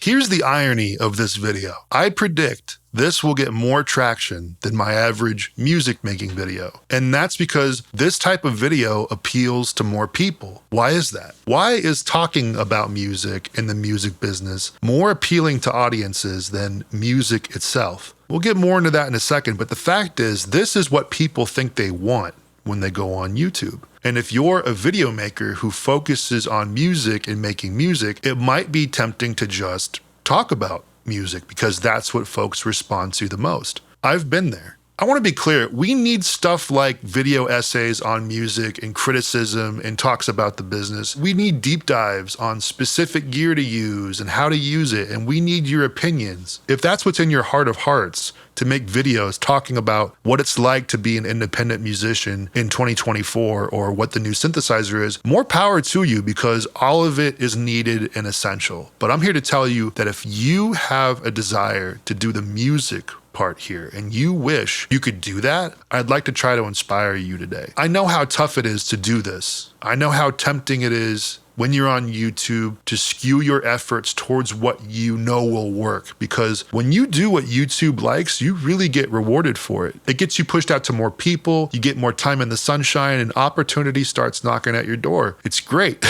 Here's the irony of this video. I predict this will get more traction than my average music making video. And that's because this type of video appeals to more people. Why is that? Why is talking about music in the music business more appealing to audiences than music itself? We'll get more into that in a second, but the fact is, this is what people think they want when they go on YouTube. And if you're a video maker who focuses on music and making music, it might be tempting to just talk about music because that's what folks respond to the most. I've been there. I want to be clear, we need stuff like video essays on music and criticism and talks about the business. We need deep dives on specific gear to use and how to use it, and we need your opinions. If that's what's in your heart of hearts, to make videos talking about what it's like to be an independent musician in 2024 or what the new synthesizer is, more power to you, because all of it is needed and essential. But I'm here to tell you that if you have a desire to do the music part here and you wish you could do that, I'd like to try to inspire you today. I know how tough it is to do this. I know how tempting it is when you're on YouTube to skew your efforts towards what you know will work, because when you do what YouTube likes, you really get rewarded for it. It gets you pushed out to more people, you get more time in the sunshine, and opportunity starts knocking at your door. It's great.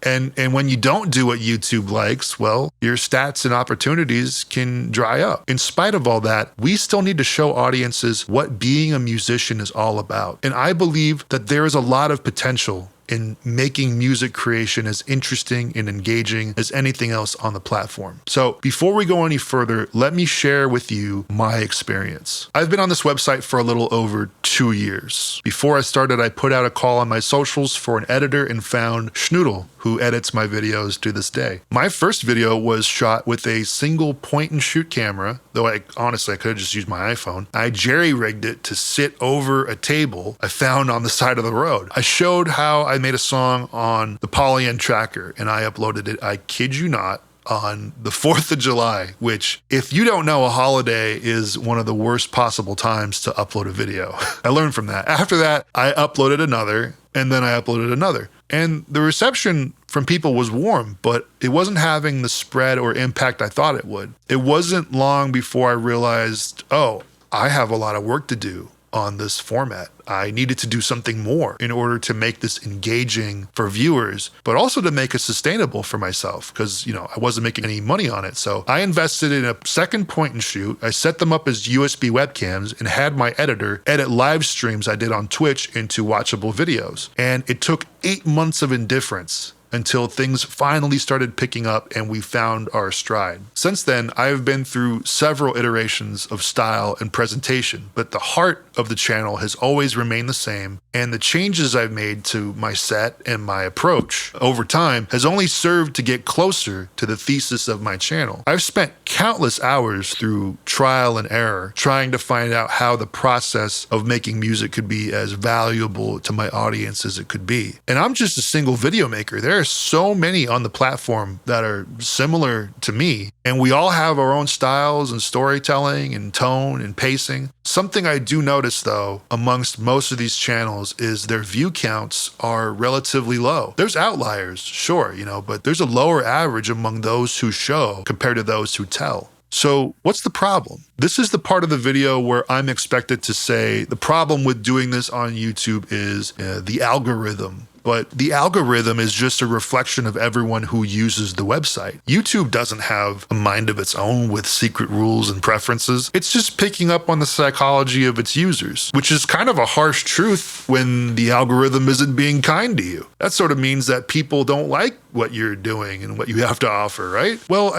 And when you don't do what YouTube likes, well, your stats and opportunities can dry up. In spite of all that, we still need to show audiences what being a musician is all about. And I believe that there is a lot of potential in making music creation as interesting and engaging as anything else on the platform. So before we go any further, let me share with you my experience. I've been on this website for a little over 2 years. Before I started, I put out a call on my socials for an editor and found Schnoodle, who edits my videos to this day. My first video was shot with a single point and shoot camera, though honestly, I could have just used my iPhone. I jerry-rigged it to sit over a table I found on the side of the road. I showed how I made a song on the Polyend tracker and I uploaded it, I kid you not, on the 4th of July, which, if you don't know, a holiday is one of the worst possible times to upload a video. I learned from that. After that, I uploaded another, and then I uploaded another. And the reception from people was warm, but it wasn't having the spread or impact I thought it would. It wasn't long before I realized, oh, I have a lot of work to do on this format. I needed to do something more in order to make this engaging for viewers, but also to make it sustainable for myself, because, I wasn't making any money on it. So I invested in a second point and shoot. I set them up as USB webcams and had my editor edit live streams I did on Twitch into watchable videos. And it took 8 months of indifference until things finally started picking up and we found our stride. Since then, I've been through several iterations of style and presentation, but the heart of the channel has always remained the same, and the changes I've made to my set and my approach over time has only served to get closer to the thesis of my channel. I've spent countless hours through trial and error trying to find out how the process of making music could be as valuable to my audience as it could be. And I'm just a single video maker. There are so many on the platform that are similar to me, and we all have our own styles and storytelling and tone and pacing. Something I do notice, though, amongst most of these channels is their view counts are relatively low. There's outliers, sure, but there's a lower average among those who show compared to those who tell. So what's the problem? This is the part of the video where I'm expected to say the problem with doing this on YouTube is the algorithm. But the algorithm is just a reflection of everyone who uses the website. YouTube doesn't have a mind of its own with secret rules and preferences. It's just picking up on the psychology of its users, which is kind of a harsh truth when the algorithm isn't being kind to you. That sort of means that people don't like what you're doing and what you have to offer, right? Well,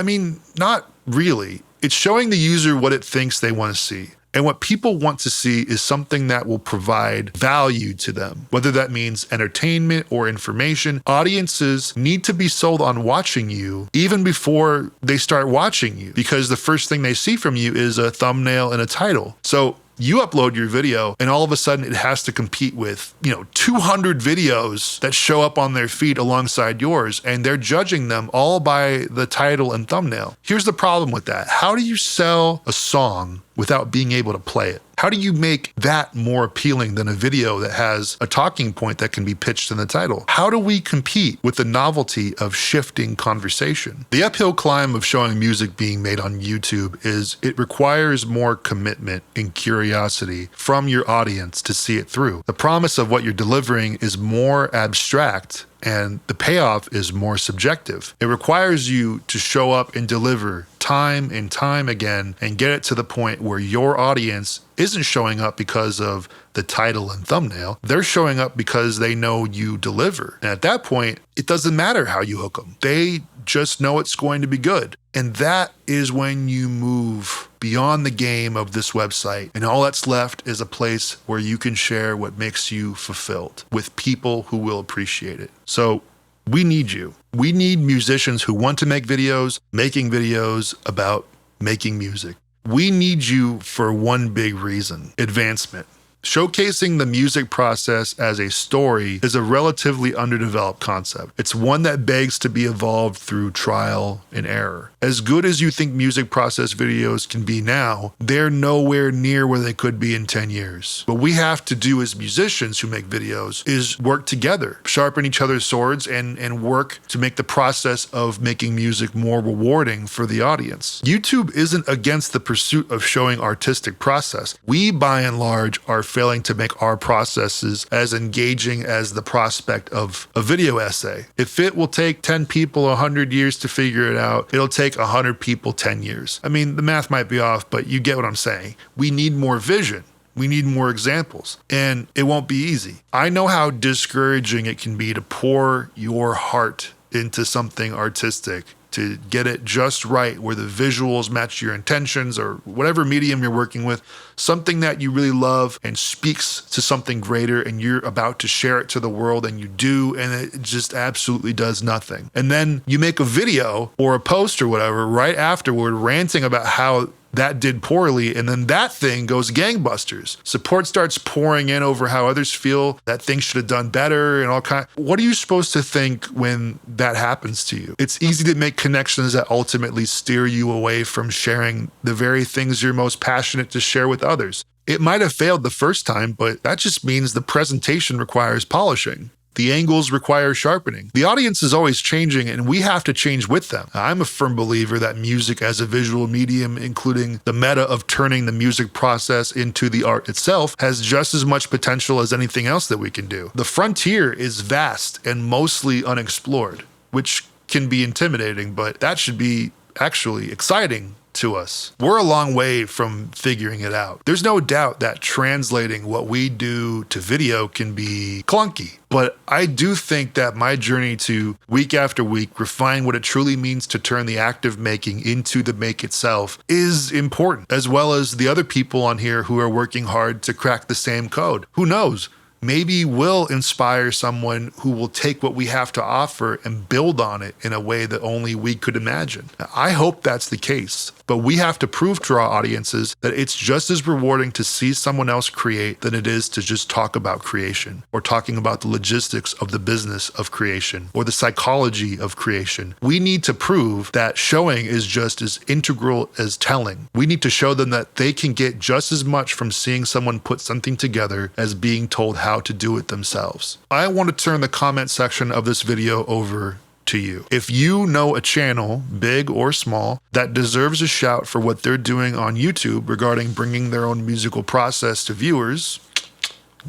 not really. It's showing the user what it thinks they want to see. And what people want to see is something that will provide value to them, whether that means entertainment or information. Audiences need to be sold on watching you even before they start watching you, because the first thing they see from you is a thumbnail and a title. So you upload your video and all of a sudden it has to compete with, 200 videos that show up on their feed alongside yours, and they're judging them all by the title and thumbnail. Here's the problem with that. How do you sell a song without being able to play it? How do you make that more appealing than a video that has a talking point that can be pitched in the title? How do we compete with the novelty of shifting conversation? The uphill climb of showing music being made on YouTube is it requires more commitment and curiosity from your audience to see it through. The promise of what you're delivering is more abstract and the payoff is more subjective. It requires you to show up and deliver time and time again and get it to the point where your audience isn't showing up because of the title and thumbnail. They're showing up because they know you deliver. And at that point, it doesn't matter how you hook them. They just know it's going to be good. And that is when you move beyond the game of this website. And all that's left is a place where you can share what makes you fulfilled with people who will appreciate it. So we need you. We need musicians who want to make videos, making videos about making music. We need you for one big reason: advancement. Showcasing the music process as a story is a relatively underdeveloped concept. It's one that begs to be evolved through trial and error. As good as you think music process videos can be now, they're nowhere near where they could be in 10 years. What we have to do as musicians who make videos is work together, sharpen each other's swords, and work to make the process of making music more rewarding for the audience. YouTube isn't against the pursuit of showing artistic process. We, by and large, are failing to make our processes as engaging as the prospect of a video essay. If it will take 10 people 100 years to figure it out, it'll take 100 people 10 years. I mean, the math might be off, but you get what I'm saying. We need more vision. We need more examples, and it won't be easy. I know how discouraging it can be to pour your heart into something artistic, to get it just right, where the visuals match your intentions or whatever medium you're working with, something that you really love and speaks to something greater, and you're about to share it to the world, and you do, and it just absolutely does nothing. And then you make a video or a post or whatever right afterward ranting about how that did poorly, and then that thing goes gangbusters. Support starts pouring in over how others feel that things should have done better and all kind. What are you supposed to think when that happens to you? It's easy to make connections that ultimately steer you away from sharing the very things you're most passionate to share with others. It might have failed the first time, but that just means the presentation requires polishing. The angles require sharpening. The audience is always changing, and we have to change with them. I'm a firm believer that music as a visual medium, including the meta of turning the music process into the art itself, has just as much potential as anything else that we can do. The frontier is vast and mostly unexplored, which can be intimidating, but that should be actually exciting to us. We're a long way from figuring it out. There's no doubt that translating what we do to video can be clunky, but I do think that my journey to week after week refine what it truly means to turn the act of making into the make itself is important, as well as the other people on here who are working hard to crack the same code. Who knows? Maybe we'll inspire someone who will take what we have to offer and build on it in a way that only we could imagine. I hope that's the case, but we have to prove to our audiences that it's just as rewarding to see someone else create than it is to just talk about creation, or talking about the logistics of the business of creation, or the psychology of creation. We need to prove that showing is just as integral as telling. We need to show them that they can get just as much from seeing someone put something together as being told how to do it themselves. I want to turn the comment section of this video over to you. If you know a channel, big or small, that deserves a shout for what they're doing on YouTube regarding bringing their own musical process to viewers,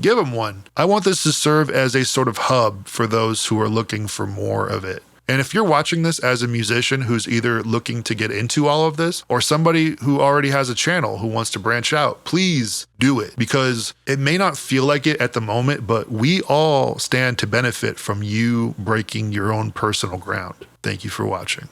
give them one. I want this to serve as a sort of hub for those who are looking for more of it. And if you're watching this as a musician who's either looking to get into all of this, or somebody who already has a channel who wants to branch out, please do it, because it may not feel like it at the moment, but we all stand to benefit from you breaking your own personal ground. Thank you for watching.